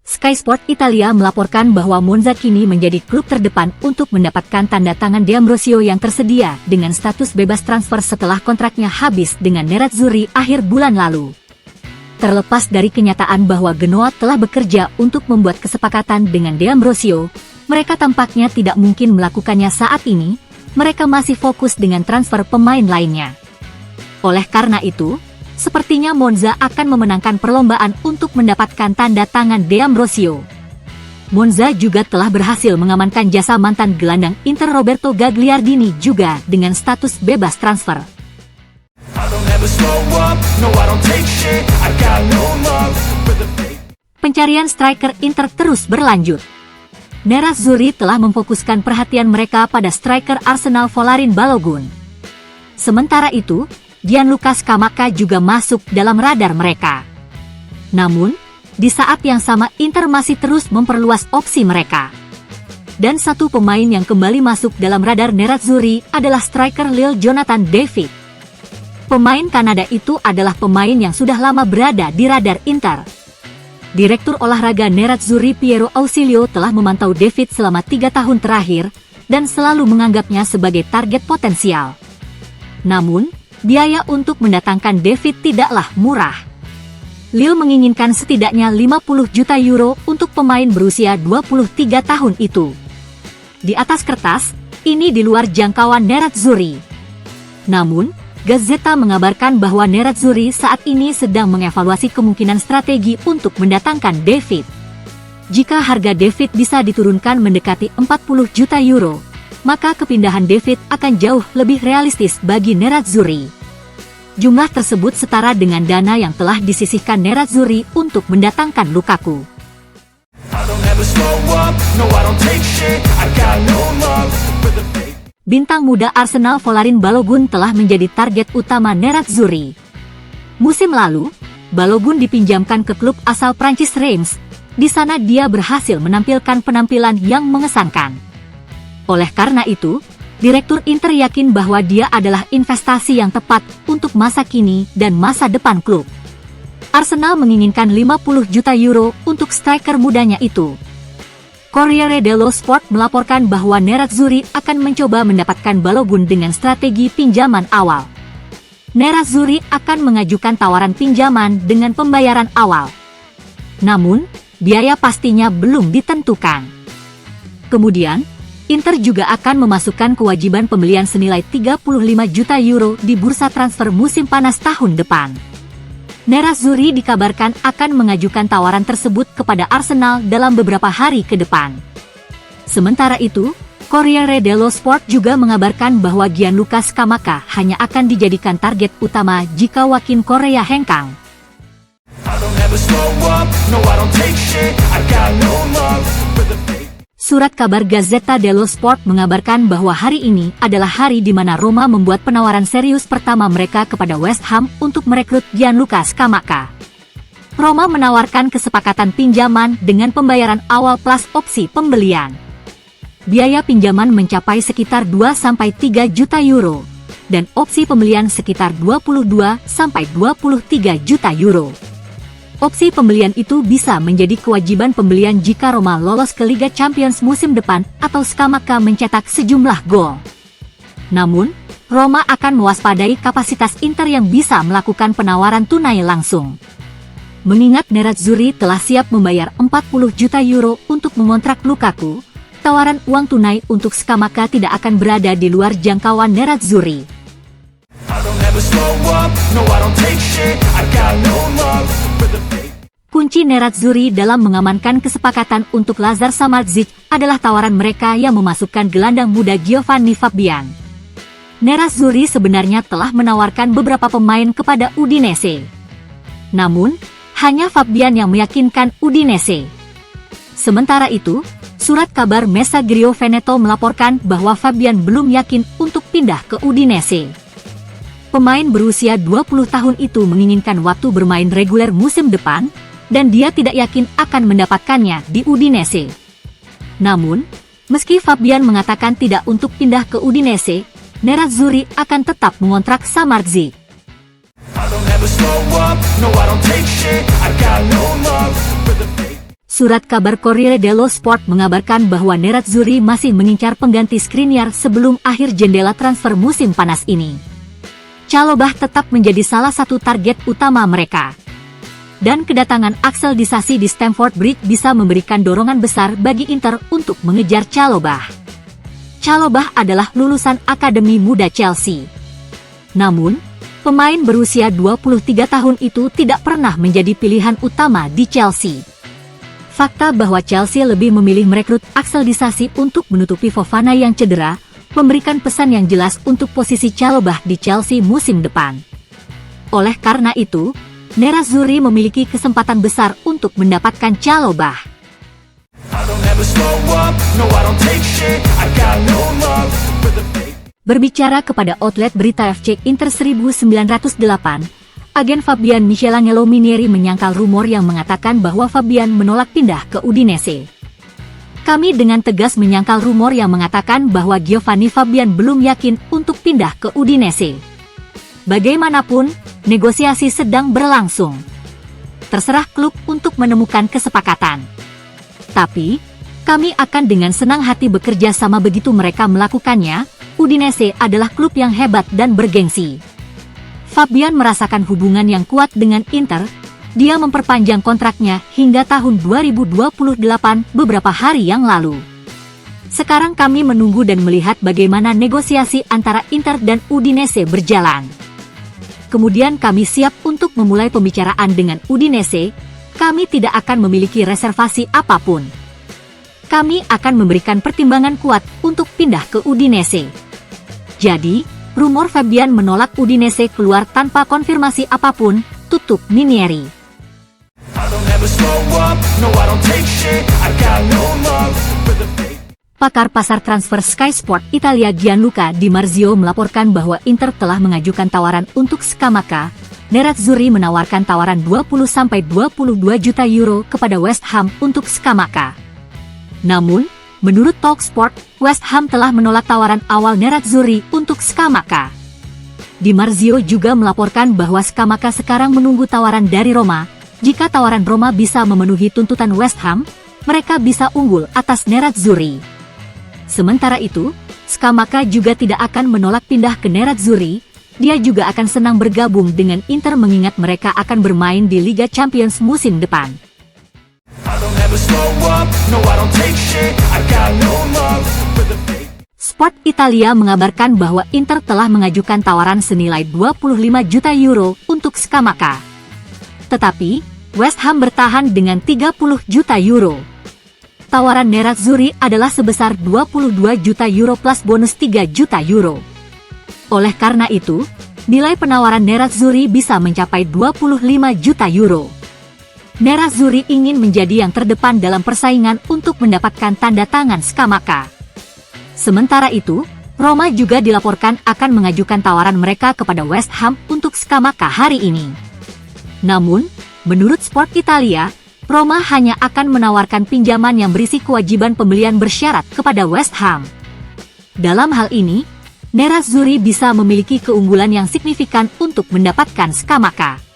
Sky Sport Italia melaporkan bahwa Monza kini menjadi klub terdepan untuk mendapatkan tanda tangan D'Ambrosio yang tersedia dengan status bebas transfer setelah kontraknya habis dengan Nerazzurri akhir bulan lalu. Terlepas dari kenyataan bahwa Genoa telah bekerja untuk membuat kesepakatan dengan D'Ambrosio, mereka tampaknya tidak mungkin melakukannya saat ini. Mereka masih fokus dengan transfer pemain lainnya. Oleh karena itu, sepertinya Monza akan memenangkan perlombaan untuk mendapatkan tanda tangan D'Ambrosio. Monza juga telah berhasil mengamankan jasa mantan gelandang Inter Roberto Gagliardini juga dengan status bebas transfer. Pencarian striker Inter terus berlanjut. Nerazzurri telah memfokuskan perhatian mereka pada striker Arsenal Folarin Balogun. Sementara itu, Gianluca Scamacca juga masuk dalam radar mereka. Namun, di saat yang sama Inter masih terus memperluas opsi mereka. Dan satu pemain yang kembali masuk dalam radar Nerazzurri adalah striker Lille Jonathan David. Pemain Kanada itu adalah pemain yang sudah lama berada di radar Inter. Direktur olahraga Nerazzurri Piero Ausilio telah memantau David selama 3 tahun terakhir dan selalu menganggapnya sebagai target potensial. Namun, biaya untuk mendatangkan David tidaklah murah. Lille menginginkan setidaknya 50 juta euro untuk pemain berusia 23 tahun itu. Di atas kertas, ini di luar jangkauan Nerazzurri. Namun, Gazzetta mengabarkan bahwa Nerazzurri saat ini sedang mengevaluasi kemungkinan strategi untuk mendatangkan David. Jika harga David bisa diturunkan mendekati 40 juta euro, maka kepindahan David akan jauh lebih realistis bagi Nerazzurri. Jumlah tersebut setara dengan dana yang telah disisihkan Nerazzurri untuk mendatangkan Lukaku. Bintang muda Arsenal Folarin Balogun telah menjadi target utama Nerazzurri. Musim lalu, Balogun dipinjamkan ke klub asal Prancis Reims. Di sana dia berhasil menampilkan penampilan yang mengesankan. Oleh karena itu, Direktur Inter yakin bahwa dia adalah investasi yang tepat untuk masa kini dan masa depan klub. Arsenal menginginkan 50 juta euro untuk striker mudanya itu. Corriere dello Sport melaporkan bahwa Nerazzurri akan mencoba mendapatkan Balogun dengan strategi pinjaman awal. Nerazzurri akan mengajukan tawaran pinjaman dengan pembayaran awal. Namun, biaya pastinya belum ditentukan. Kemudian, Inter juga akan memasukkan kewajiban pembelian senilai 35 juta euro di bursa transfer musim panas tahun depan. Nerazzurri dikabarkan akan mengajukan tawaran tersebut kepada Arsenal dalam beberapa hari ke depan. Sementara itu, Corriere dello Sport juga mengabarkan bahwa Gianluca Scamacca hanya akan dijadikan target utama jika Joaquin Correa hengkang. Surat kabar Gazzetta dello Sport mengabarkan bahwa hari ini adalah hari di mana Roma membuat penawaran serius pertama mereka kepada West Ham untuk merekrut Gianluca Scamacca. Roma menawarkan kesepakatan pinjaman dengan pembayaran awal plus opsi pembelian. Biaya pinjaman mencapai sekitar 2-3 juta euro, dan opsi pembelian sekitar 22-23 juta euro. Opsi pembelian itu bisa menjadi kewajiban pembelian jika Roma lolos ke Liga Champions musim depan atau Scamacca mencetak sejumlah gol. Namun, Roma akan mewaspadai kapasitas Inter yang bisa melakukan penawaran tunai langsung. Mengingat Nerazzurri telah siap membayar 40 juta euro untuk mengontrak Lukaku, tawaran uang tunai untuk Scamacca tidak akan berada di luar jangkauan Nerazzurri. Kunci Nerazzurri dalam mengamankan kesepakatan untuk Lazar Samardzic adalah tawaran mereka yang memasukkan gelandang muda Giovanni Fabian. Nerazzurri sebenarnya telah menawarkan beberapa pemain kepada Udinese. Namun, hanya Fabian yang meyakinkan Udinese. Sementara itu, surat kabar Messaggero Veneto melaporkan bahwa Fabian belum yakin untuk pindah ke Udinese. Pemain berusia 20 tahun itu menginginkan waktu bermain reguler musim depan, dan dia tidak yakin akan mendapatkannya di Udinese. Namun, meski Fabian mengatakan tidak untuk pindah ke Udinese, Nerazzurri akan tetap mengontrak Samardzic. never slow up, no I don't take shit, I got no love for the fake. Surat kabar Corriere dello Sport mengabarkan bahwa Nerazzurri masih mengincar pengganti Skriniar sebelum akhir jendela transfer musim panas ini. Chalobah tetap menjadi salah satu target utama mereka. Dan kedatangan Axel Disasi di Stamford Bridge bisa memberikan dorongan besar bagi Inter untuk mengejar Chalobah. Chalobah adalah lulusan Akademi Muda Chelsea. Namun, pemain berusia 23 tahun itu tidak pernah menjadi pilihan utama di Chelsea. Fakta bahwa Chelsea lebih memilih merekrut Axel Disasi untuk menutupi Fofana yang cedera, memberikan pesan yang jelas untuk posisi Chalobah di Chelsea musim depan. Oleh karena itu, Nerazzurri memiliki kesempatan besar untuk mendapatkan Chalobah. Berbicara kepada outlet berita FC Inter 1908, agen Fabian Michelangelo Minieri menyangkal rumor yang mengatakan bahwa Fabian menolak pindah ke Udinese. Kami dengan tegas menyangkal rumor yang mengatakan bahwa Giovanni Fabian belum yakin untuk pindah ke Udinese. Bagaimanapun, negosiasi sedang berlangsung. Terserah klub untuk menemukan kesepakatan. Tapi, kami akan dengan senang hati bekerja sama begitu mereka melakukannya. Udinese adalah klub yang hebat dan bergengsi. Fabian merasakan hubungan yang kuat dengan Inter. Dia memperpanjang kontraknya hingga tahun 2028 beberapa hari yang lalu. Sekarang kami menunggu dan melihat bagaimana negosiasi antara Inter dan Udinese berjalan. Kemudian kami siap untuk memulai pembicaraan dengan Udinese. Kami tidak akan memiliki reservasi apapun. Kami akan memberikan pertimbangan kuat untuk pindah ke Udinese. Jadi, rumor Fabian menolak Udinese keluar tanpa konfirmasi apapun, tutup Minieri. Pakar pasar transfer Sky Sport Italia Gianluca Di Marzio melaporkan bahwa Inter telah mengajukan tawaran untuk Scamacca. Nerazzurri menawarkan tawaran 20-22 juta euro kepada West Ham untuk Scamacca. Namun, menurut Talksport, West Ham telah menolak tawaran awal Nerazzurri untuk Scamacca. Di Marzio juga melaporkan bahwa Scamacca sekarang menunggu tawaran dari Roma. Jika tawaran Roma bisa memenuhi tuntutan West Ham, mereka bisa unggul atas Nerazzurri. Sementara itu, Scamacca juga tidak akan menolak pindah ke Nerazzurri. Dia juga akan senang bergabung dengan Inter mengingat mereka akan bermain di Liga Champions musim depan. Sport Italia mengabarkan bahwa Inter telah mengajukan tawaran senilai 25 juta euro untuk Scamacca. Tetapi, West Ham bertahan dengan 30 juta euro. Tawaran Nerazzurri adalah sebesar 22 juta euro plus bonus 3 juta euro. Oleh karena itu, nilai penawaran Nerazzurri bisa mencapai 25 juta euro. Nerazzurri ingin menjadi yang terdepan dalam persaingan untuk mendapatkan tanda tangan Scamacca. Sementara itu, Roma juga dilaporkan akan mengajukan tawaran mereka kepada West Ham untuk Scamacca hari ini. Namun, menurut Sport Italia, Roma hanya akan menawarkan pinjaman yang berisi kewajiban pembelian bersyarat kepada West Ham. Dalam hal ini, Nerazzurri bisa memiliki keunggulan yang signifikan untuk mendapatkan Scamacca.